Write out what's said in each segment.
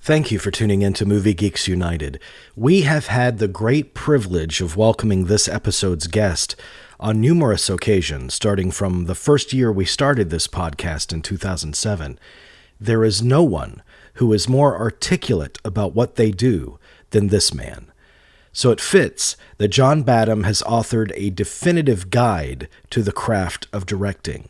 Thank you for tuning in to Movie Geeks United. We have had the great privilege of welcoming this episode's guest on numerous occasions, starting from the first year we started this podcast in 2007. There is no one who is more articulate about what they do than this man. So it fits that John Badham has authored a definitive guide to the craft of directing.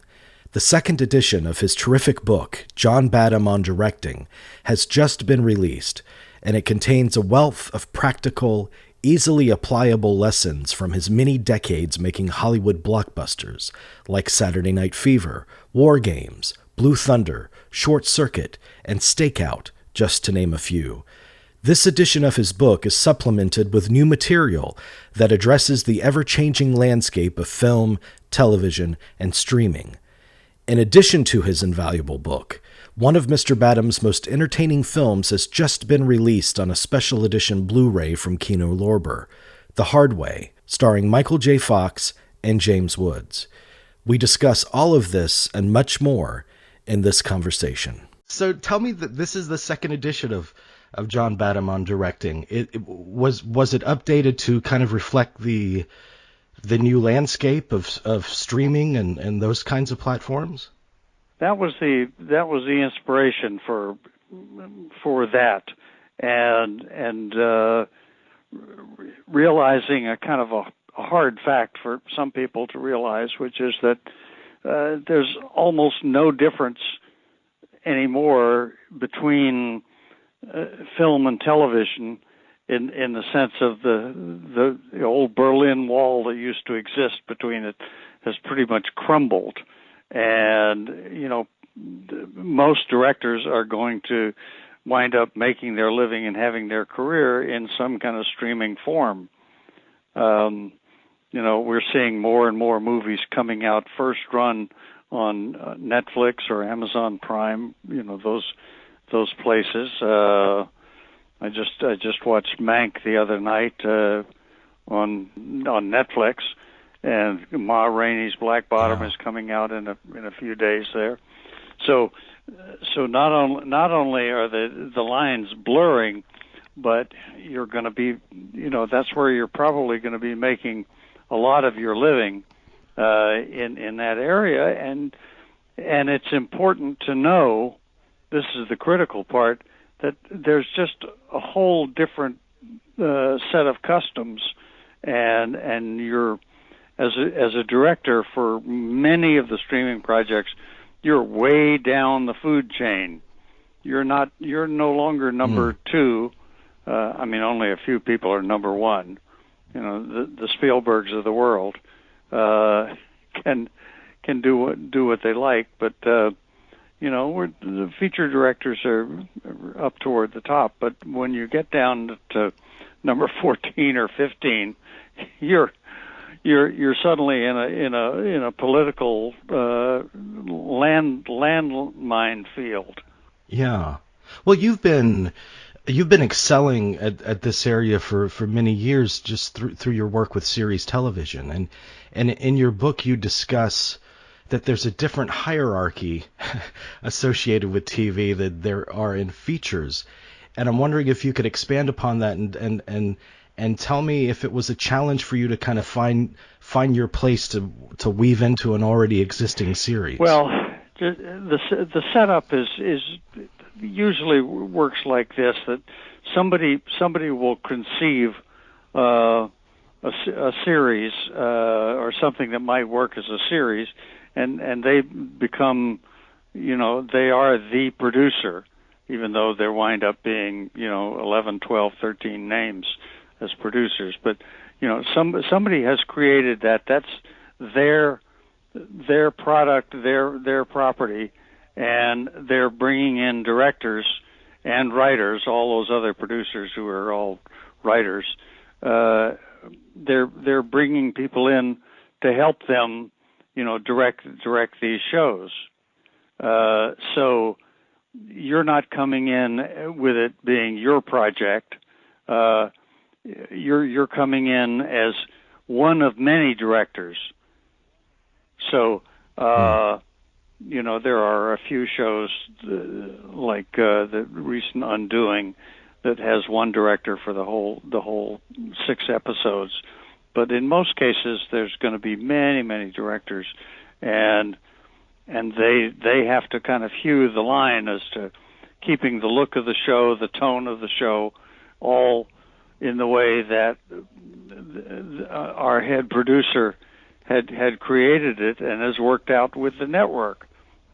The second edition of his terrific book, John Badham on Directing, has just been released, and it contains a wealth of practical, easily applicable lessons from his many decades making Hollywood blockbusters like Saturday Night Fever, WarGames, Blue Thunder, Short Circuit, and Stakeout, just to name a few. This edition of his book is supplemented with new material that addresses the ever-changing landscape of film, television, and streaming. In addition to his invaluable book, one of Mr. Badham's most entertaining films has just been released on a special edition Blu-ray from Kino Lorber, The Hard Way, starring Michael J. Fox and James Woods. We discuss all of this and much more in this conversation. So tell me that this is the second edition of John Badham on Directing. Was it updated to kind of reflect the new landscape of streaming and those kinds of platforms? That was the inspiration for that, and realizing a kind of a hard fact for some people to realize, which is that there's almost no difference anymore between film and television in the sense of the old Berlin Wall that used to exist between it has pretty much crumbled. And, most directors are going to wind up making their living and having their career in some kind of streaming form. We're seeing more and more movies coming out first run on Netflix or Amazon Prime, those places. I just watched Mank the other night on Netflix, and Ma Rainey's Black Bottom is coming out in a few days there. So not only are the lines blurring, but you're going to be, that's where you're probably going to be making a lot of your living in that area, and it's important to know, this is the critical part, that there's just a whole different set of customs, and you're as a director for many of the streaming projects, you're way down the food chain. You're no longer number two. Only a few people are number one. The Spielbergs of the world can do what they like, but the feature directors are up toward the top, but when you get down to number 14 or 15, you're suddenly in a political landmine field. Yeah. Well, you've been excelling at this area for many years, just through your work with series television, and in your book you discuss that there's a different hierarchy associated with TV than there are in features. And I'm wondering if you could expand upon that and tell me if it was a challenge for you to kind of find your place to weave into an already existing series. Well, the setup is usually works like this, that somebody will conceive a series or something that might work as a series, and they become, they are the producer, even though there wind up being, 11, 12, 13 names as producers. But, somebody has created that. That's their product, their property, and they're bringing in directors and writers, all those other producers who are all writers. They're bringing people in to help them, direct these shows. So you're not coming in with it being your project. You're coming in as one of many directors. So there are a few shows like the recent Undoing that has one director for the whole 6 episodes. But in most cases, there's going to be many directors, and they have to kind of hew the line as to keeping the look of the show, the tone of the show, all in the way that our head producer had created it and has worked out with the network,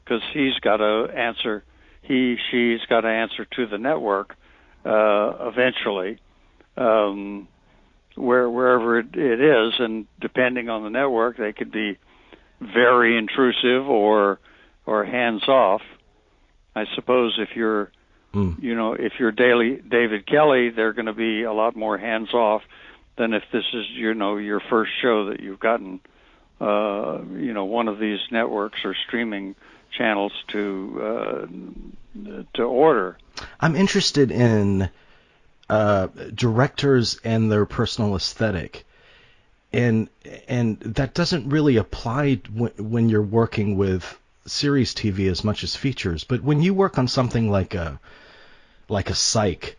because she's got to answer to the network eventually, wherever it is, and depending on the network, they could be very intrusive or hands off. I suppose if you're if you're David Kelly, they're going to be a lot more hands off than if this is your first show that you've gotten one of these networks or streaming channels to order. I'm interested in directors and their personal aesthetic, and that doesn't really apply when you're working with series TV as much as features. But when you work on something like a Psych,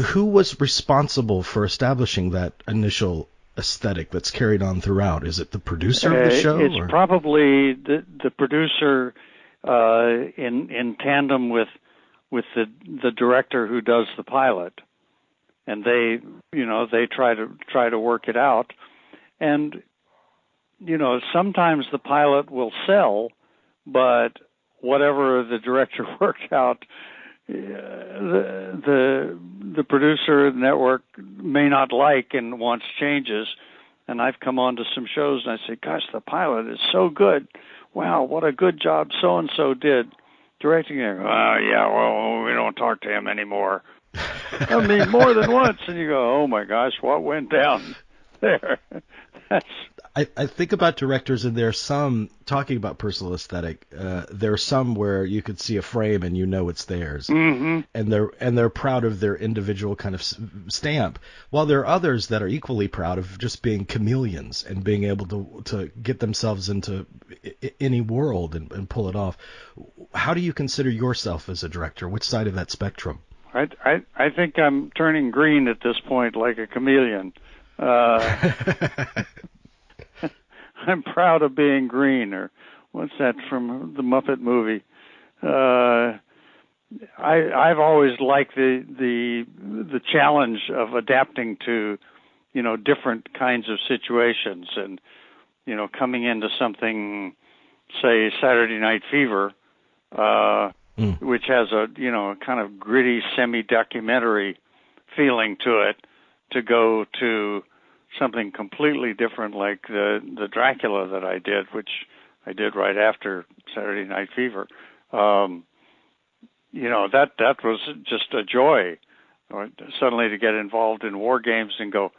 who was responsible for establishing that initial aesthetic that's carried on throughout? Is it the producer of the show? It's probably the producer in tandem with the director who does the pilot, and they try to work it out, and sometimes the pilot will sell, but whatever the director worked out, the producer, the network may not like and wants changes. And I've come on to some shows and I say, gosh, the pilot is so good. Wow, what a good job so-and-so did directing it. Yeah, well, we don't talk to him anymore. I mean, more than once. And you go, oh my gosh, what went down there? I think about directors, and there's some, talking about personal aesthetic, there are some where you could see a frame and it's theirs, mm-hmm. and they're proud of their individual kind of stamp, while there are others that are equally proud of just being chameleons and being able to get themselves into any world and pull it off. How do you consider yourself as a director? Which side of that spectrum? I think I'm turning green at this point, like a chameleon. I'm proud of being green, or what's that from the Muppet movie? I've always liked the challenge of adapting to different kinds of situations, and coming into something, say Saturday Night Fever, which has a kind of gritty semi-documentary feeling to it, to go to something completely different like the Dracula that I did, which I did right after Saturday Night Fever. That was just a joy. Suddenly to get involved in WarGames and go,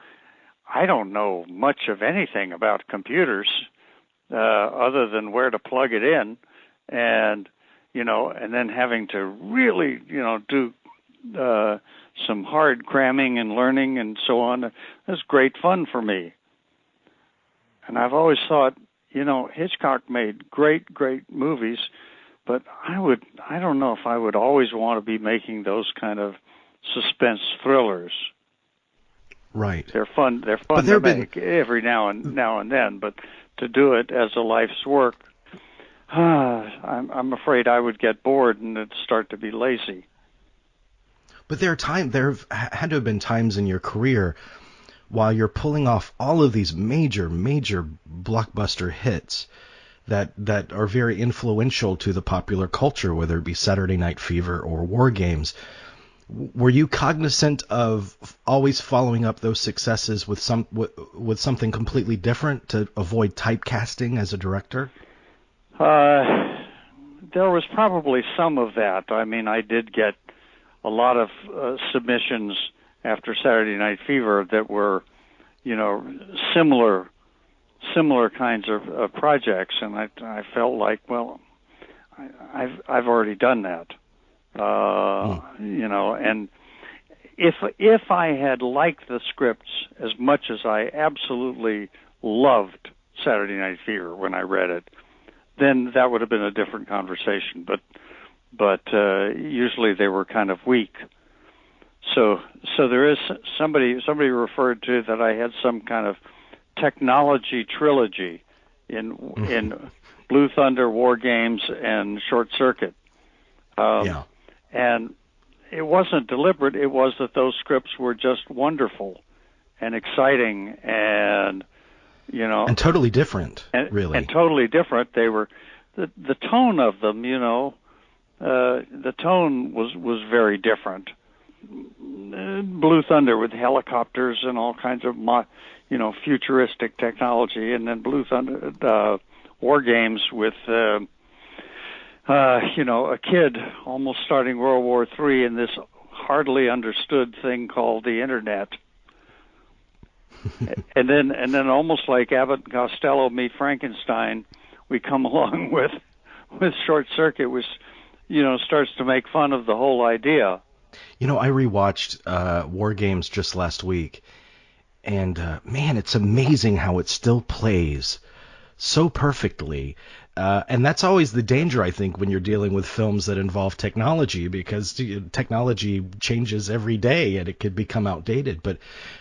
I don't know much of anything about computers other than where to plug it in, and then having to really do some hard cramming and learning and so on. That's great fun for me. And I've always thought, Hitchcock made great movies, but I don't know if I would always want to be making those kind of suspense thrillers. Right. They're fun to make every now and then, but to do it as a life's work, I'm afraid I would get bored and it'd start to be lazy. But there have had to have been times in your career while you're pulling off all of these major blockbuster hits that are very influential to the popular culture, whether it be Saturday Night Fever or WarGames. Were you cognizant of always following up those successes with something completely different to avoid typecasting as a director? There was probably some of that. I mean, I did get a lot of submissions after Saturday Night Fever that were, similar kinds of projects, and I felt like, well, I've already done that, and if I had liked the scripts as much as I absolutely loved Saturday Night Fever when I read it, then that would have been a different conversation. But usually they were kind of weak. So there is somebody referred to that I had some kind of technology trilogy in Blue Thunder, WarGames, and Short Circuit. And it wasn't deliberate. It was that those scripts were just wonderful and exciting, and and totally different, really, and totally different. They were the tone of them. The tone was very different. Blue Thunder with helicopters and all kinds of futuristic technology, and then Blue Thunder WarGames with a kid almost starting World War III in this hardly understood thing called the Internet. and then almost like Abbott and Costello meet Frankenstein, we come along with Short Circuit, which starts to make fun of the whole idea. I rewatched WarGames just last week, and man, it's amazing how it still plays so perfectly. And that's always the danger, I think, when you're dealing with films that involve technology, because technology changes every day and it could become outdated. But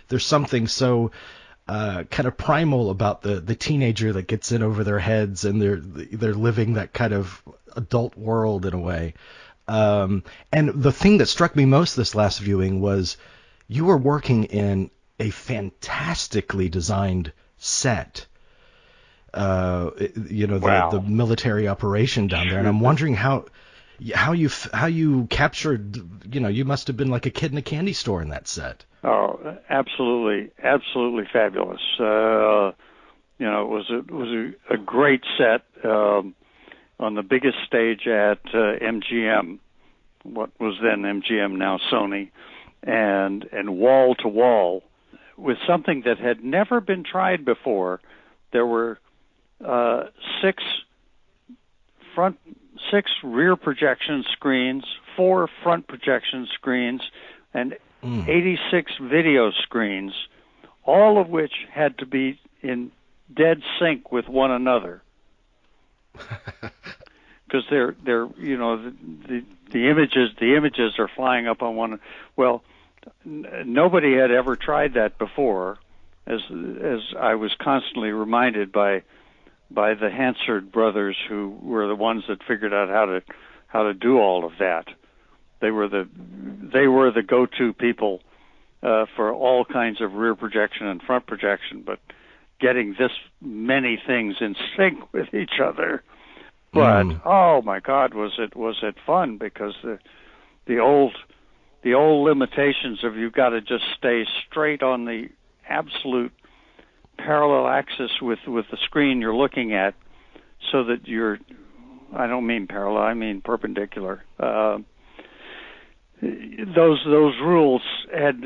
there's something so kind of primal about the teenager that gets in over their heads, and they're living that kind of adult world in a way. And the thing that struck me most this last viewing was you were working in a fantastically designed set. Wow. The military operation down there, and I'm wondering how you captured. You must have been like a kid in a candy store in that set. Oh, absolutely fabulous. It was a great set on the biggest stage at MGM, what was then MGM, now Sony, and wall to wall with something that had never been tried before. There were six rear projection screens, 4 front projection screens, and 86 video screens, all of which had to be in dead sync with one another. Because they're the images are flying up on one. Well, nobody had ever tried that before, as I was constantly reminded by the Hansard brothers, who were the ones that figured out how to do all of that. They were the go-to people for all kinds of rear projection and front projection, but getting this many things in sync with each other. But oh my God, was it fun? Because the old limitations of you've got to just stay straight on the absolute parallel axis with the screen you're looking at, so that I don't mean parallel, I mean perpendicular. Those rules had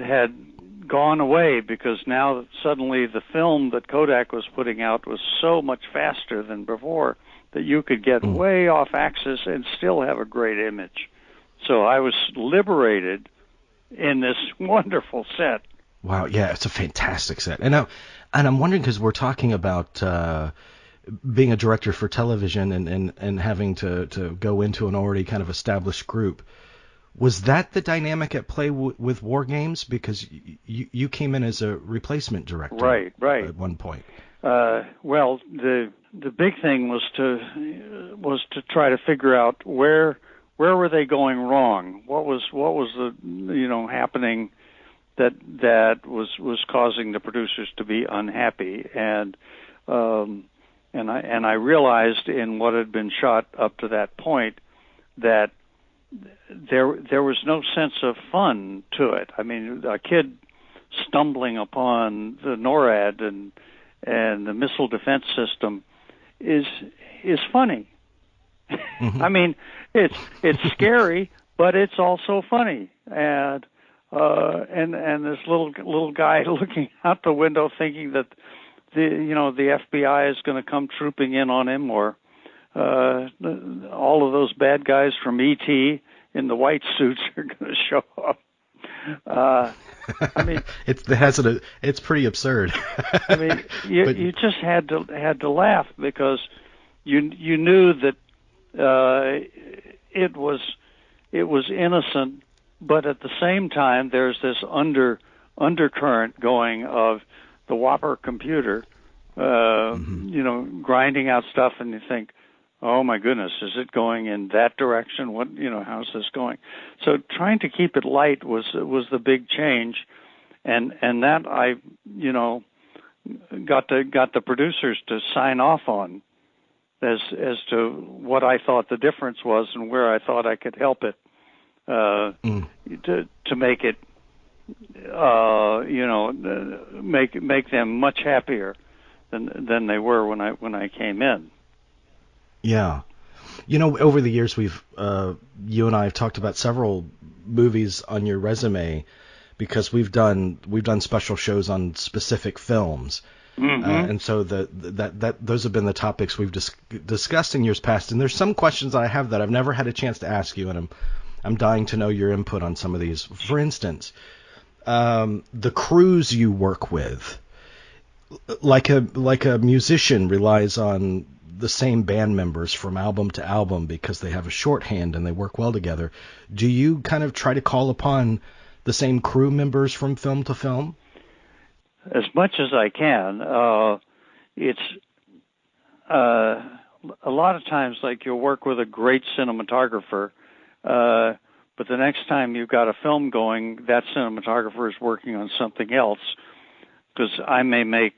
gone away, because now suddenly the film that Kodak was putting out was so much faster than before that you could get way off axis and still have a great image. So I was liberated in this wonderful set. Wow, yeah, it's a fantastic set. And I'm wondering, because we're talking about being a director for television and having to go into an already kind of established group. Was that the dynamic at play with WarGames? Because you came in as a replacement director, right, at one point. Well, the big thing was to try to figure out where were they going wrong? What was the happening that was causing the producers to be unhappy? And I realized in what had been shot up to that point that there was no sense of fun to it. I mean, a kid stumbling upon the NORAD and the missile defense system is funny. I mean, it's scary, but it's also funny. And this little guy looking out the window, thinking that the FBI is going to come trooping in on him, or all of those bad guys from E.T. in the white suits are going to show up. I mean, it's pretty absurd. I mean, you just had to laugh, because you knew that it was innocent, but at the same time there's this undercurrent going of the Whopper computer, grinding out stuff, and you think, oh my goodness, is it going in that direction? What, how's this going? So trying to keep it light was the big change, and that I, got the producers to sign off on as to what I thought the difference was and where I thought I could help it to make it, make them much happier than they were when I came in. Yeah. Over the years, we've you and I have talked about several movies on your resume because we've done special shows on specific films, and so those have been the topics we've discussed in years past. And there's some questions I have that I've never had a chance to ask you, and I'm dying to know your input on some of these. For instance, the crews you work with, like a musician relies on the same band members from album to album because they have a shorthand and they work well together. Do you kind of try to call upon the same crew members from film to film? As much as I can. It's a lot of times like you'll work with a great cinematographer, but the next time you've got a film going, that cinematographer is working on something else, because I might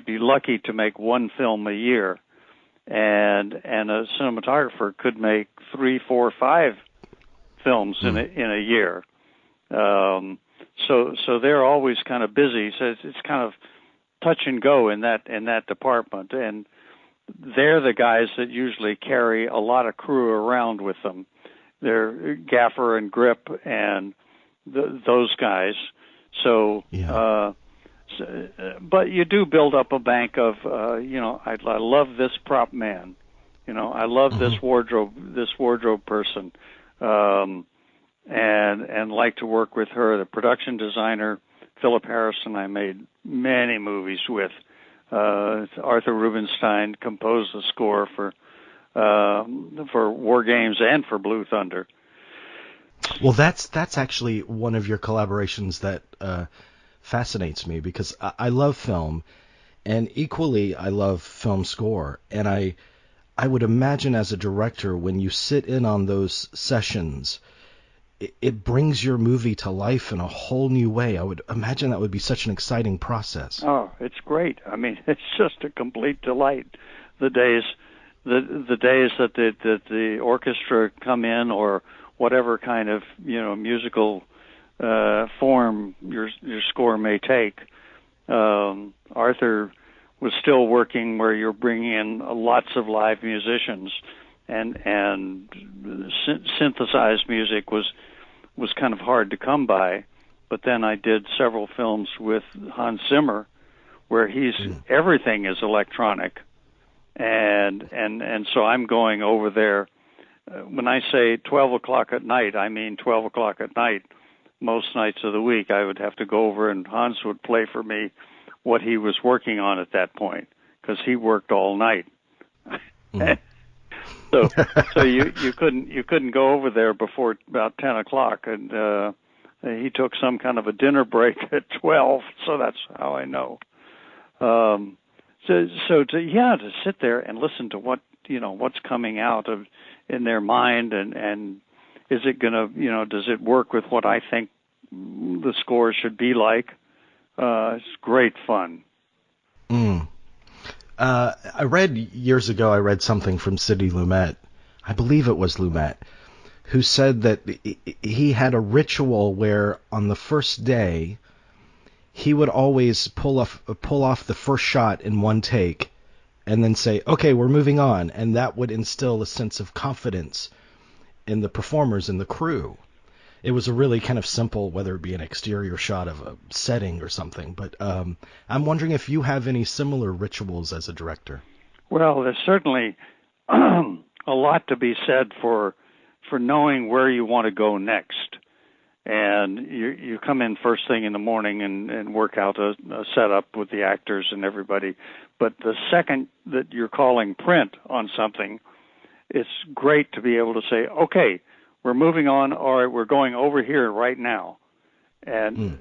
be lucky to make one film a year, and a cinematographer could make 3, 4, 5 films in a year. So they're always kind of busy. So it's kind of touch and go in that department, and they're the guys that usually carry a lot of crew around with them. They're Gaffer and Grip and those guys. So, yeah. But you do build up a bank of, I love this prop man, I love this wardrobe person, and like to work with her. The production designer, Philip Harrison, I made many movies with. Arthur Rubinstein composed the score for WarGames and for Blue Thunder. Well, that's actually one of your collaborations that fascinates me, because I love film, and equally I love film score. And I would imagine as a director, when you sit in on those sessions, it brings your movie to life in a whole new way. I would imagine that would be such an exciting process. Oh, it's great. I mean, it's just a complete delight. The days that the orchestra come in, or whatever kind of musical form your score may take. Arthur was still working where you're bringing in lots of live musicians, and synthesized music was kind of hard to come by. But then I did several films with Hans Zimmer, where everything is electronic, and so I'm going over there. When I say 12 o'clock at night, I mean 12 o'clock at night. Most nights of the week, I would have to go over, and Hans would play for me what he was working on at that point, because he worked all night. So you couldn't go over there before about 10 o'clock, and he took some kind of a dinner break at 12. So that's how I know. So to sit there and listen to what's coming out in their mind, and is it gonna, does it work with what I think the score should be like? It's great fun. I read years ago, I read something from Sidney Lumet, I believe it was Lumet, who said that he had a ritual where on the first day he would always pull off the first shot in one take and then say, okay, we're moving on. And that would instill a sense of confidence in the performers and the crew. It was a really kind of simple, whether it be an exterior shot of a setting or something. But I'm wondering if you have any similar rituals as a director. Well, there's certainly a lot to be said for knowing where you want to go next. And and you come in first thing in the morning and work out a setup with the actors and everybody. But the second that you're calling print on something, it's great to be able to say, okay, we're moving on, or we're going over here right now. And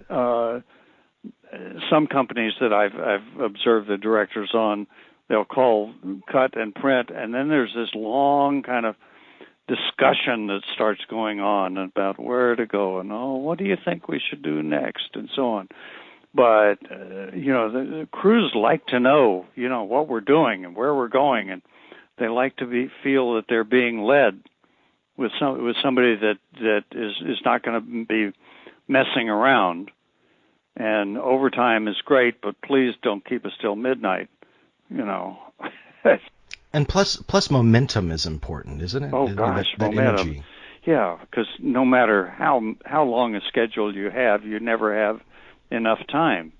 some companies that I've observed the directors on, they'll call cut and print, and then there's this long kind of discussion that starts going on about where to go and, what do you think we should do next, and so on. But, the crews like to know, what we're doing and where we're going, and they like to feel that they're being led with somebody that is not going to be messing around. And overtime is great, but please don't keep us till midnight, And plus momentum is important, isn't it? Oh gosh, that momentum. Energy. Yeah, because no matter how long a schedule you have, you never have enough time.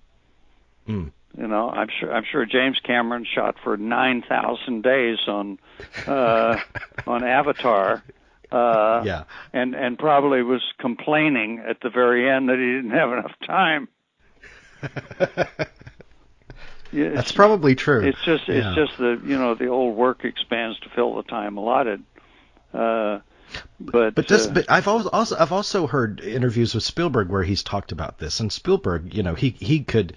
I'm sure James Cameron shot for 9,000 days on Avatar. And probably was complaining at the very end that he didn't have enough time. That's probably true. It's just the old work expands to fill the time allotted. But I've also heard interviews with Spielberg where he's talked about this, and Spielberg, he could,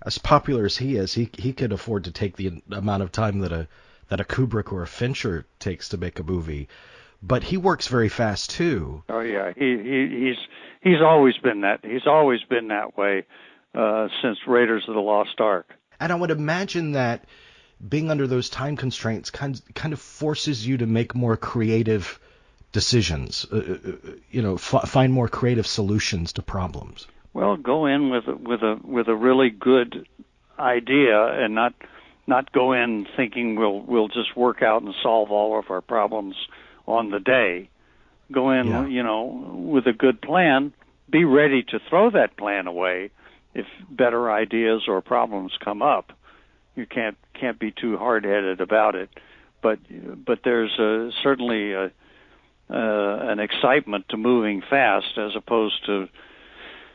as popular as he is, he could afford to take the amount of time that a Kubrick or a Fincher takes to make a movie, but he works very fast too. Oh yeah, he's always been that. He's always been that way since Raiders of the Lost Ark. And I would imagine that being under those time constraints kind of forces you to make more creative decisions, find more creative solutions to problems. Well, go in with a really good idea and not go in thinking we'll just work out and solve all of our problems on the day. Go in, with a good plan. Be ready to throw that plan away if better ideas or problems come up. You can't be too hard-headed about it. But there's certainly an excitement to moving fast as opposed to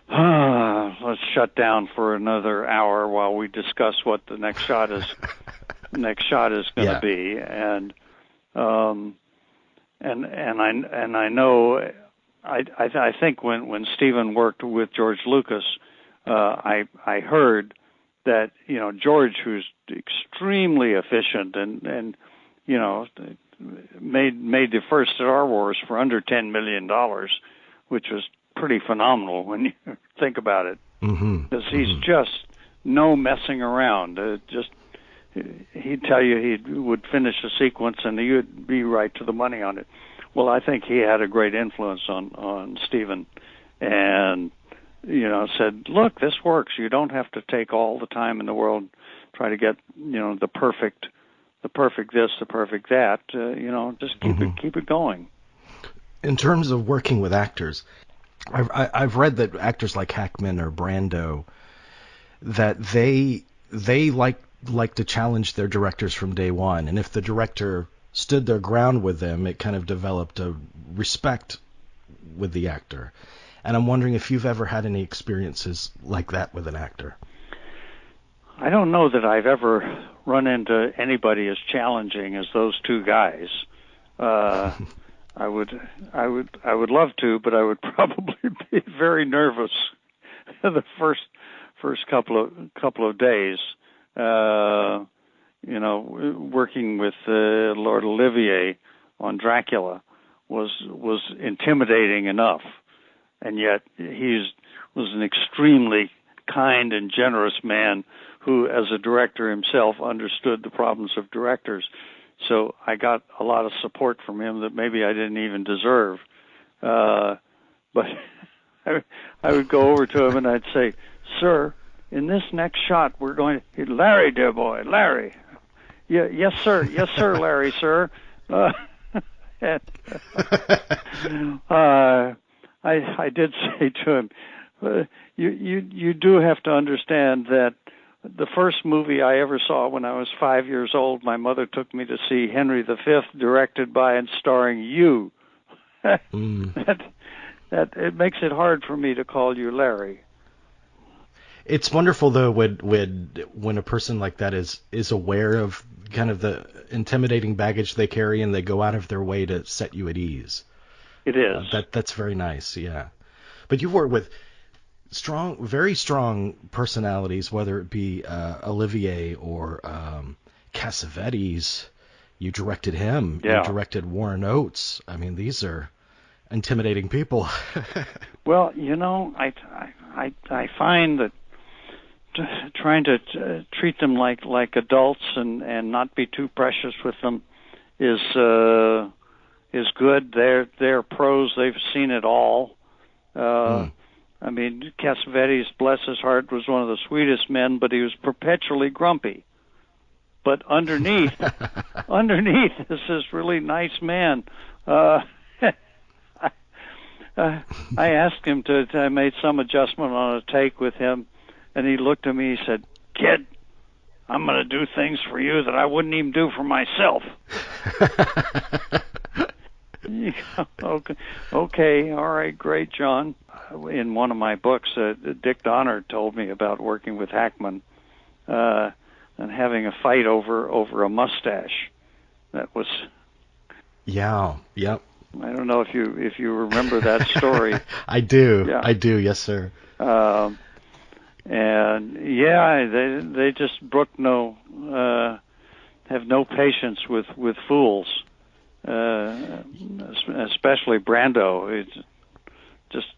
let's shut down for another hour while we discuss what the next shot is going to be. And I know I think when Steven worked with George Lucas, I heard that George, who's extremely efficient and made the first Star Wars for under $10 million, which was pretty phenomenal when you think about it. Because he's just no messing around. He'd tell you he would finish a sequence and he would be right to the money on it. Well, I think he had a great influence on Steven, and said, look, this works. You don't have to take all the time in the world, try to get the perfect this, the perfect that. Just keep it going. In terms of working with actors, I've read that actors like Hackman or Brando, that they like to challenge their directors from day one, and if the director stood their ground with them, it kind of developed a respect with the actor. And I'm wondering if you've ever had any experiences like that with an actor. I don't know that I've ever run into anybody as challenging as those two guys. I would love to, but I would probably be very nervous the first couple of days. Working with Lord Olivier on Dracula was intimidating enough, and yet was an extremely kind and generous man who, as a director himself, understood the problems of directors. So I got a lot of support from him that maybe I didn't even deserve. But I would go over to him and I'd say, "Sir, in this next shot, we're going to... Larry, dear boy, Larry. Yeah, yes, sir. Yes, sir, Larry, sir." I did say to him, you do have to understand that the first movie I ever saw when I was 5 years old, my mother took me to see Henry V, directed by and starring you. that it makes it hard for me to call you Larry. It's wonderful though when a person like that is aware of kind of the intimidating baggage they carry, and they go out of their way to set you at ease. It is. That's very nice, yeah. But you've worked with very strong personalities, whether it be Olivier or Cassavetes. You directed him. Yeah. You directed Warren Oates. I mean, these are intimidating people. Well, I find that trying to treat them like adults and not be too precious with them is good. They're pros. They've seen it all. I mean, Cassavetes, bless his heart, was one of the sweetest men, but he was perpetually grumpy. But underneath is this really nice man. I asked him I made some adjustment on a take with him, and he looked at me, he said, "Kid, I'm going to do things for you that I wouldn't even do for myself." Okay, all right, great, John. In one of my books, Dick Donner told me about working with Hackman and having a fight over a mustache. That was... Yeah, yep. I don't know if you remember that story. I do. Yeah. I do. Yes, sir. And yeah, they just have no patience with fools, especially Brando. He just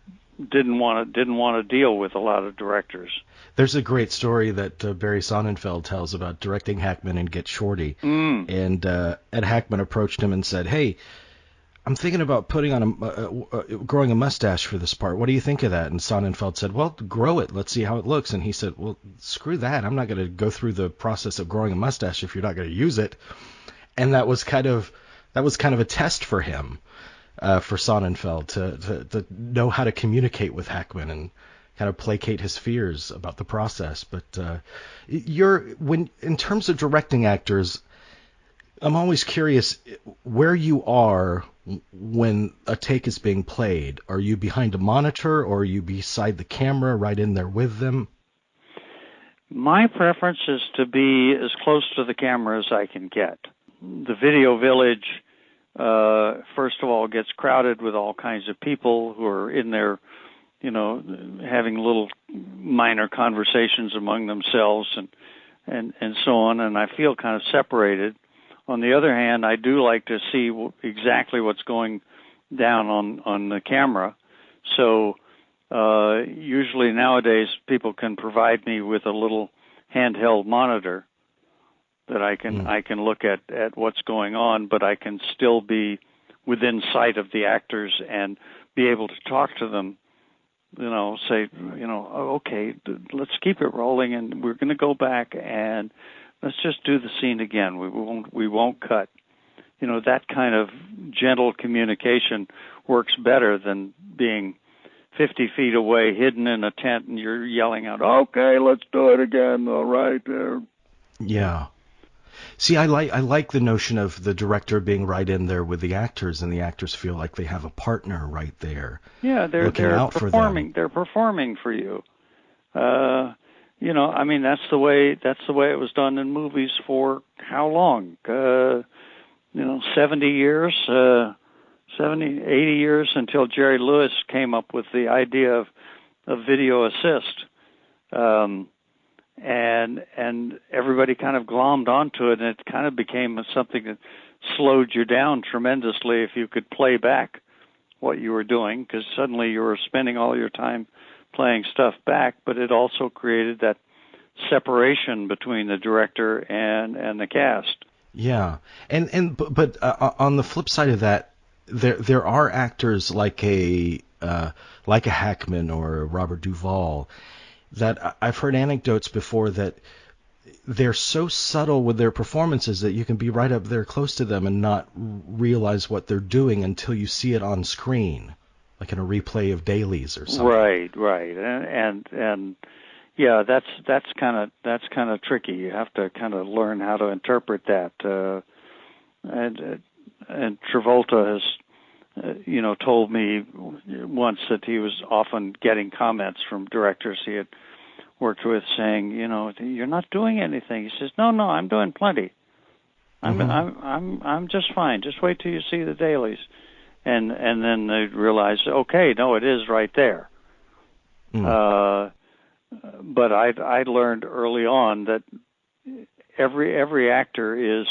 didn't want to deal with a lot of directors. There's a great story that Barry Sonnenfeld tells about directing Hackman and Get Shorty. And Ed Hackman approached him and said, "Hey, I'm thinking about putting on growing a mustache for this part. What do you think of that?" And Sonnenfeld said, "Well, grow it. Let's see how it looks." And he said, "Well, screw that. I'm not going to go through the process of growing a mustache if you're not going to use it." And that was kind of a test for him, for Sonnenfeld to know how to communicate with Hackman and kind of placate his fears about the process. But in terms of directing actors, I'm always curious where you are when a take is being played. Are you behind a monitor, or are you beside the camera, right in there with them? My preference is to be as close to the camera as I can get. The video village, first of all, gets crowded with all kinds of people who are in there, having little minor conversations among themselves and so on, and I feel kind of separated. On the other hand, I do like to see exactly what's going down on the camera. So usually nowadays people can provide me with a little handheld monitor that I can look at what's going on, but I can still be within sight of the actors and be able to talk to them. Say, okay, let's keep it rolling, and we're going to go back and let's just do the scene again. We won't cut. That kind of gentle communication works better than being 50 feet away, hidden in a tent, and you're yelling out, "Okay, let's do it again." All right there. Yeah. See, I like the notion of the director being right in there with the actors, and the actors feel like they have a partner right there. Yeah, they're performing. They're performing for you. I mean, that's the way it was done in movies for how long? 70 years, 70, 80 years, until Jerry Lewis came up with the idea of video assist. And everybody kind of glommed onto it, and it kind of became something that slowed you down tremendously if you could play back what you were doing, because suddenly you were spending all your time playing stuff back, but it also created that separation between the director and the cast. Yeah, but on the flip side of that, there are actors like a Hackman or a Robert Duvall that I've heard anecdotes before that they're so subtle with their performances that you can be right up there close to them and not realize what they're doing until you see it on screen, like in a replay of dailies or something. Right, and yeah, that's kind of tricky. You have to kind of learn how to interpret that. And Travolta told me once that he was often getting comments from directors he had worked with saying, you're not doing anything. He says, no, I'm doing plenty. I'm just fine. Just wait till you see the dailies, and then they realize, okay, no, it is right there. But I learned early on that every actor is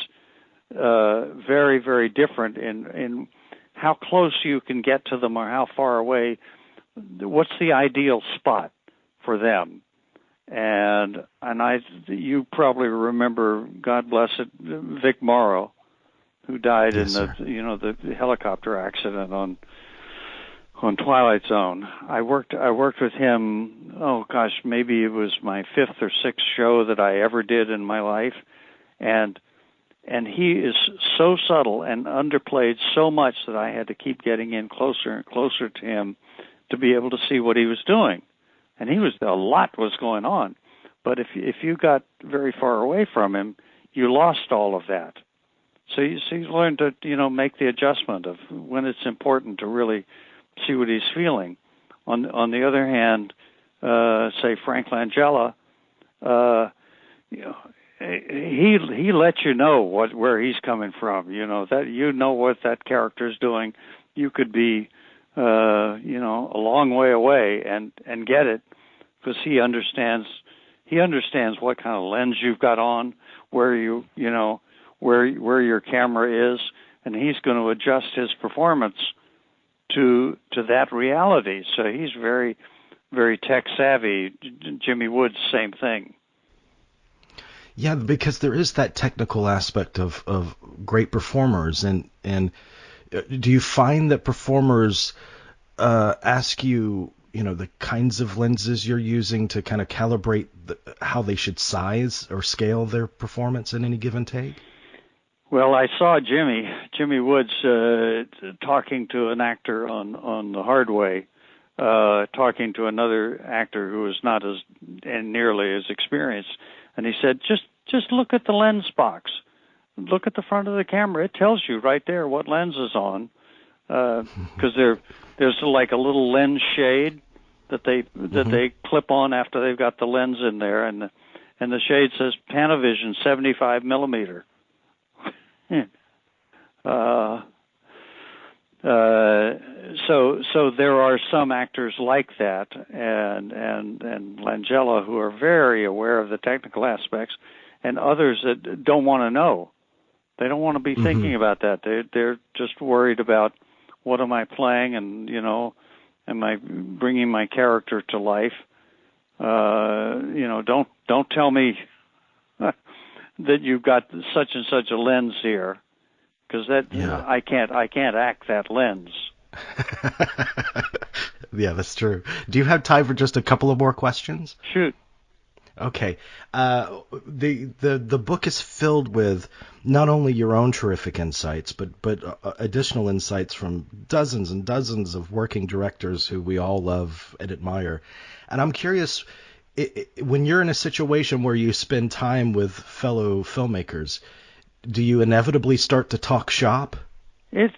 very, very different in how close you can get to them or how far away. What's the ideal spot for them? And you probably remember, God bless it, Vic Morrow, who died in the helicopter accident on Twilight Zone. I worked with him. Oh gosh, maybe it was my fifth or sixth show that I ever did in my life, and he is so subtle and underplayed so much that I had to keep getting in closer and closer to him to be able to see what he was doing. And a lot was going on, but if you got very far away from him, you lost all of that. So you learn to make the adjustment of when it's important to really see what he's feeling. On the other hand, say Frank Langella, he lets you know where he's coming from. That what that character's doing. You could be a long way away and get it, because he understands what kind of lens you've got on, where where your camera is, and he's going to adjust his performance to that reality. So he's very, very tech savvy. Jimmy Woods, same thing. Yeah, because there is that technical aspect of great performers, and do you find that performers ask you, the kinds of lenses you're using to kind of calibrate how they should size or scale their performance in any given take? Well, I saw Jimmy Woods talking to an actor on The Hard Way, talking to another actor who was not nearly as experienced, and he said, just look at the lens box. Look at the front of the camera. It tells you right there what lens is on, because there's like a little lens shade that they clip on after they've got the lens in there, and the shade says Panavision 75 millimeter. So there are some actors like that, and Langella, who are very aware of the technical aspects, and others that don't want to know. They don't want to be thinking about that. They're just worried about, what am I playing, and am I bringing my character to life? Don't tell me that you've got such and such a lens here, because I can't act that lens. Yeah, that's true. Do you have time for just a couple of more questions? Shoot. Okay. The book is filled with not only your own terrific insights, but additional insights from dozens and dozens of working directors who we all love and admire. And I'm curious, when you're in a situation where you spend time with fellow filmmakers, do you inevitably start to talk shop? It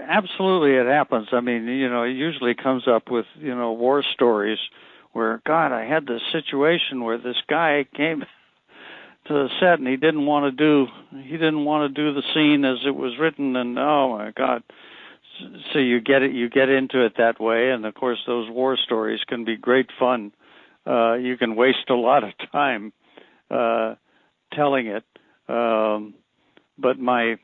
absolutely, it happens. I mean, it usually comes up with, war stories where, God, I had this situation where this guy came to the set and he didn't want to do the scene as it was written, and oh my God. So you get into it that way, and of course those war stories can be great fun. You can waste a lot of time telling it. But my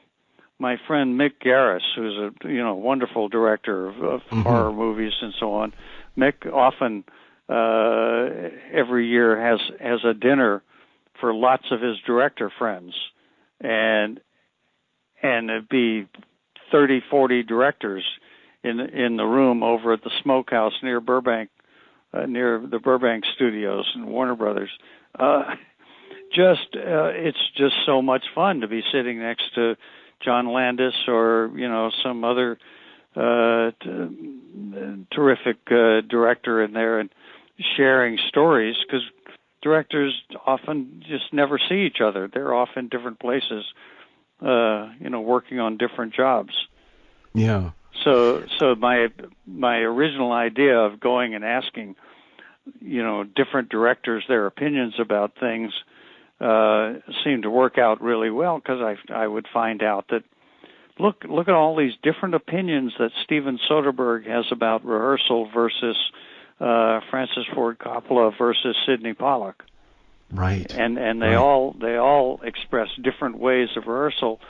friend Mick Garris, who's a wonderful director of horror movies and so on, Mick often every year has a dinner for lots of his director friends, and it'd be 30, 40 directors in the room over at the Smokehouse near Burbank, near the Burbank Studios and Warner Brothers. It's just so much fun to be sitting next to John Landis or some other terrific director in there and sharing stories, because directors often just never see each other. They're off in different places, working on different jobs. Yeah. So my original idea of going and asking, different directors their opinions about things seemed to work out really well, because I would find out that look at all these different opinions that Steven Soderbergh has about rehearsal versus Francis Ford Coppola versus Sidney Pollack. Right. And they all express different ways of rehearsal,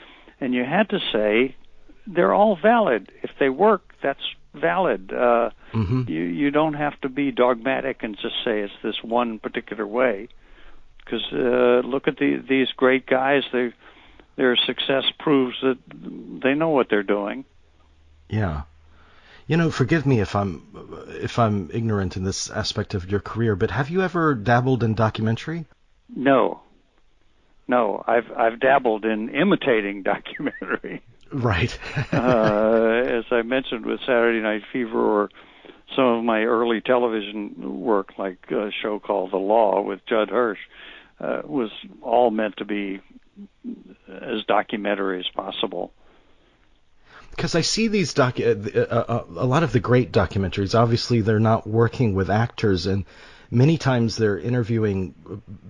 and you had to say they're all valid. If they work, that's valid. You don't have to be dogmatic and just say it's this one particular way, because look at these great guys. Their success proves that they know what they're doing. Yeah. Forgive me if I'm ignorant in this aspect of your career, but have you ever dabbled in documentary? No. I've dabbled in imitating documentary. Right. As I mentioned with Saturday Night Fever, or some of my early television work, like a show called The Law with Judd Hirsch, was all meant to be as documentary as possible. Because I see these a lot of the great documentaries, obviously they're not working with actors, and many times they're interviewing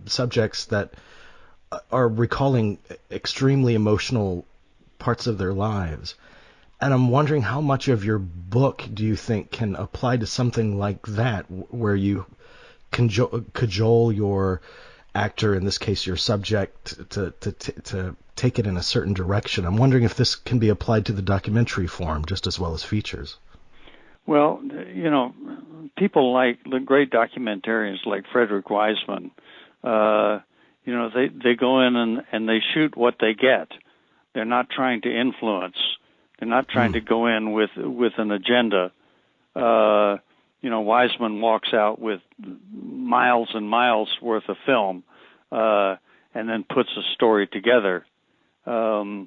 subjects that are recalling extremely emotional parts of their lives. And I'm wondering how much of your book do you think can apply to something like that, where you cajole your actor, in this case your subject, to take it in a certain direction. I'm wondering if this can be applied to the documentary form just as well as features. Well, people like the great documentarians like Frederick Wiseman. They go in and they shoot what they get. They're not trying to influence. They're not trying to go in with an agenda. Wiseman walks out with miles and miles worth of film, and then puts a story together. A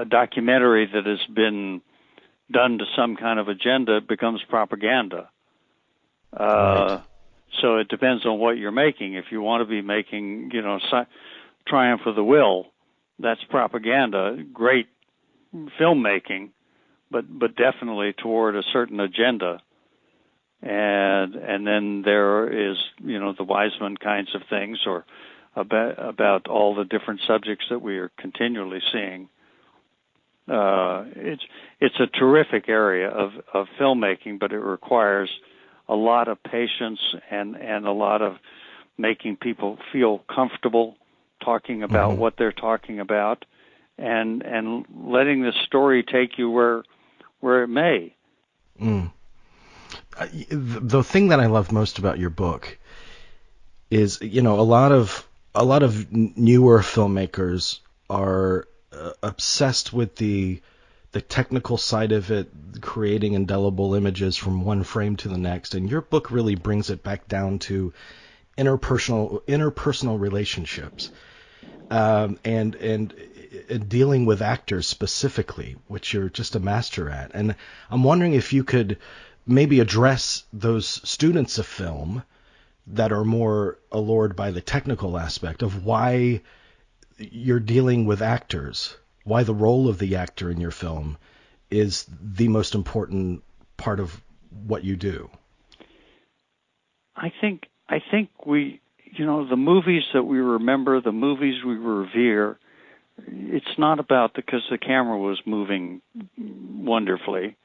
documentary that has been done to some kind of agenda becomes propaganda. Right. So it depends on what you're making. If you want to be making, Triumph of the Will, that's propaganda. Great filmmaking, but definitely toward a certain agenda. And then there is, the Wiseman kinds of things, or about all the different subjects that we are continually seeing. It's a terrific area of filmmaking, but it requires a lot of patience and a lot of making people feel comfortable talking about what they're talking about, and letting the story take you where it may. The thing that I love most about your book is, a lot of newer filmmakers are obsessed with the technical side of it, creating indelible images from one frame to the next, and your book really brings it back down to interpersonal relationships, and dealing with actors specifically, which you're just a master at. And I'm wondering if you could maybe address those students of film that are more allured by the technical aspect of why you're dealing with actors, why the role of the actor in your film is the most important part of what you do. I think we, the movies that we remember, the movies we revere, it's not about because the camera was moving wonderfully.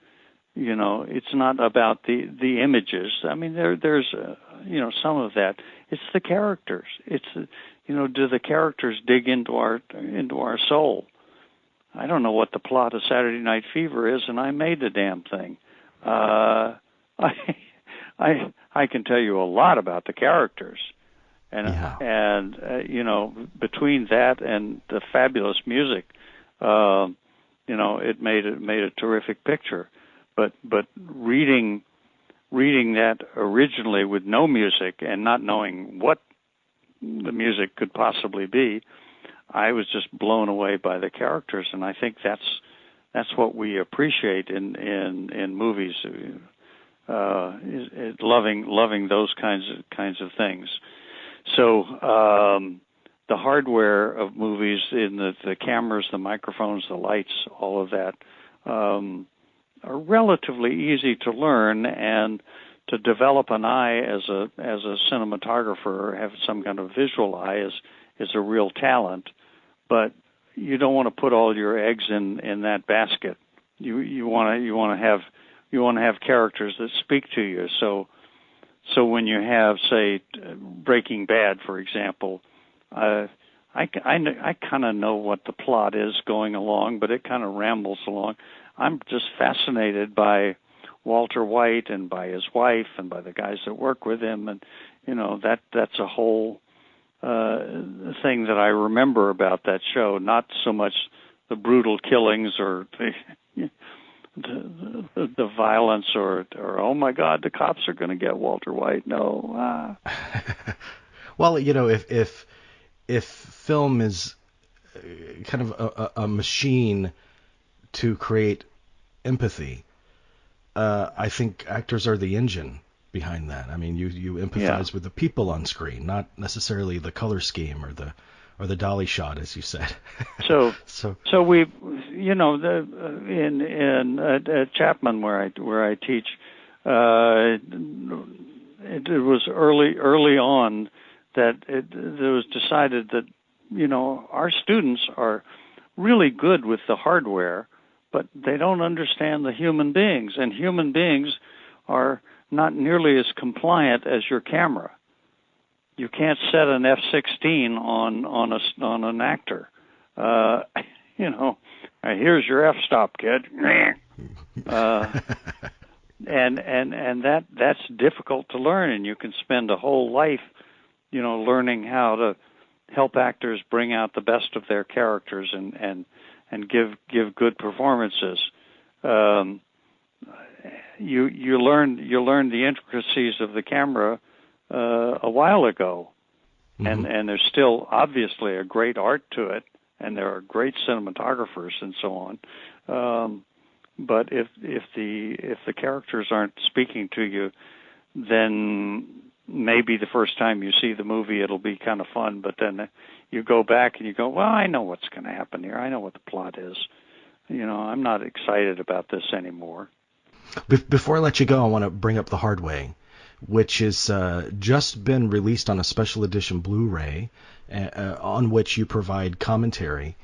It's not about the images. I mean, there's some of that. It's the characters. It's do the characters dig into our soul? I don't know what the plot of Saturday Night Fever is, and I made the damn thing. I can tell you a lot about the characters, and between that and the fabulous music, it made a terrific picture. But reading that originally with no music and not knowing what the music could possibly be, I was just blown away by the characters, and I think that's what we appreciate in movies, is loving those kinds of things. So the hardware of movies, in the cameras, the microphones, the lights, all of that, are relatively easy to learn, and to develop an eye as a cinematographer, or have some kind of visual eye, is a real talent. But you don't want to put all your eggs in that basket. You want to have characters that speak to you. So when you have, say, Breaking Bad, for example, I kind of know what the plot is going along, but it kind of rambles along. I'm just fascinated by Walter White and by his wife and by the guys that work with him, and that's a whole thing that I remember about that show. Not so much the brutal killings or the violence or oh my God, the cops are going to get Walter White. No. Well, if film is kind of a machine to create empathy, I think actors are the engine behind that. I mean, you empathize with the people on screen, not necessarily the color scheme or the dolly shot, as you said. So we, at Chapman where I teach, it was early on that it was decided that our students are really good with the hardware, but they don't understand the human beings, and human beings are not nearly as compliant as your camera. You can't set an F-16 on an actor. Here's your f-stop, kid. And that's difficult to learn, and you can spend a whole life, learning how to help actors bring out the best of their characters and give good performances. You learn the intricacies of the camera a while ago, and there's still obviously a great art to it, and there are great cinematographers and so on. But if the characters aren't speaking to you, then maybe the first time you see the movie it'll be kind of fun, but then you go back and you go, well, I know what's going to happen here. I know what the plot is. I'm not excited about this anymore. Before I let you go, I want to bring up The Hard Way, which has just been released on a special edition Blu-ray, on which you provide commentary.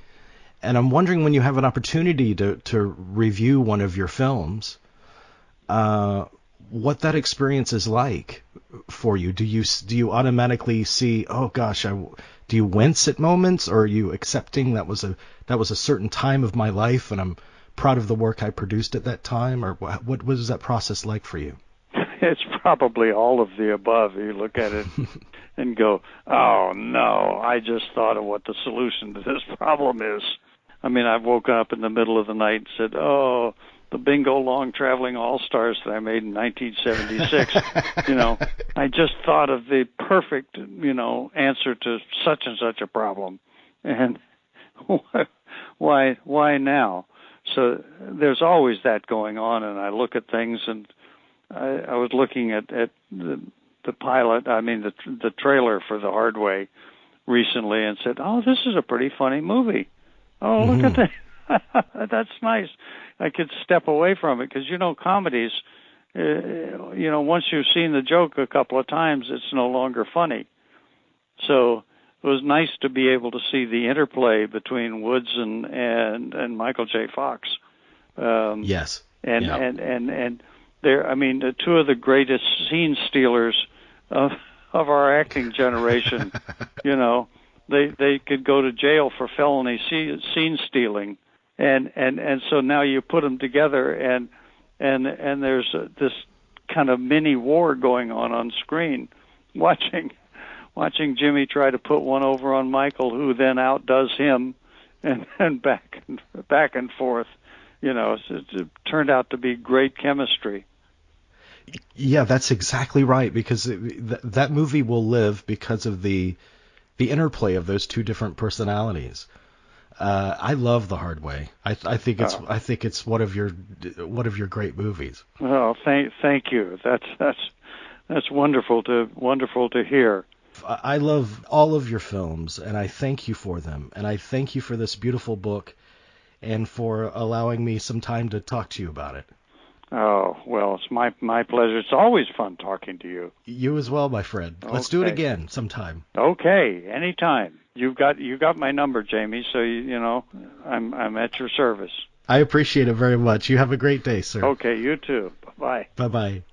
And I'm wondering, when you have an opportunity to review one of your films, what that experience is like for you. Do you automatically see, oh gosh, do you wince at moments, or are you accepting that was a certain time of my life and I'm proud of the work I produced at that time, or what was that process like for you? It's probably all of the above. You look at it and go, oh no, I just thought of what the solution to this problem is. I mean, I've woken up in the middle of the night and said, oh, the Bingo Long Traveling All-Stars that I made in 1976, I just thought of the perfect, answer to such and such a problem. And why now? So there's always that going on, and I look at things, and I was looking at the pilot, the trailer for The Hard Way recently, and said, oh, this is a pretty funny movie. Oh, look at that. That's nice. I could step away from it because, comedies, once you've seen the joke a couple of times, it's no longer funny. So it was nice to be able to see the interplay between Woods and Michael J. Fox. Yes. And they're, two of the greatest scene stealers of our acting generation, They could go to jail for felony scene stealing, and so now you put them together, and there's this kind of mini war going on screen, watching Jimmy try to put one over on Michael, who then outdoes him, and back and forth. It turned out to be great chemistry. Yeah, that's exactly right, because that movie will live because of the interplay of those two different personalities. I love The Hard Way. I think it's one of your great movies. Well, thank you. That's wonderful to hear. I love all of your films, and I thank you for them, and I thank you for this beautiful book. and for allowing me some time to talk to you about it. Oh, well, it's my pleasure. It's always fun talking to you. You as well, my friend. Let's do it again sometime. Okay, anytime. You got my number, Jamie, so you know I'm at your service. I appreciate it very much. You have a great day, sir. Okay, you too. Bye-bye. Bye-bye.